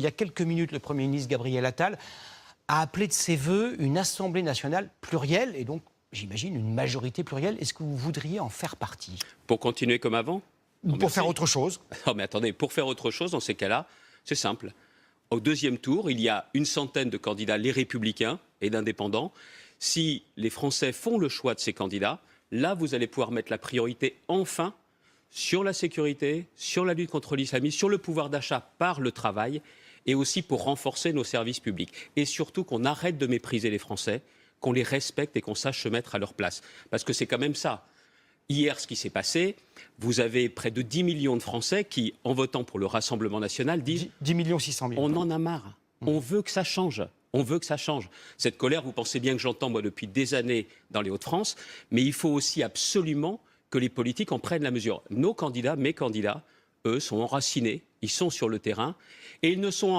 Il y a quelques minutes, le Premier ministre Gabriel Attal a appelé de ses voeux une Assemblée nationale plurielle et donc, j'imagine, une majorité plurielle. Est-ce que vous voudriez en faire partie? Pour continuer comme avant? Ou pour faire autre chose? Non mais attendez, pour faire autre chose, dans ces cas-là, c'est simple. Au deuxième tour, il y a une centaine de candidats, les Républicains et d'indépendants. Si les Français font le choix de ces candidats, là, vous allez pouvoir mettre la priorité, enfin, sur la sécurité, sur la lutte contre l'islamisme, sur le pouvoir d'achat par le travail et aussi pour renforcer nos services publics. Et surtout qu'on arrête de mépriser les Français, qu'on les respecte et qu'on sache se mettre à leur place. Parce que c'est quand même ça. Hier, ce qui s'est passé, vous avez près de 10 millions de Français qui, en votant pour le Rassemblement national, disent 10 600 000. On en a marre. On veut que ça change. On veut que ça change. Cette colère, vous pensez bien que j'entends, moi, depuis des années dans les Hauts-de-France, mais il faut aussi absolument que les politiques en prennent la mesure. Nos candidats, mes candidats, eux, sont enracinés, ils sont sur le terrain, et ils ne sont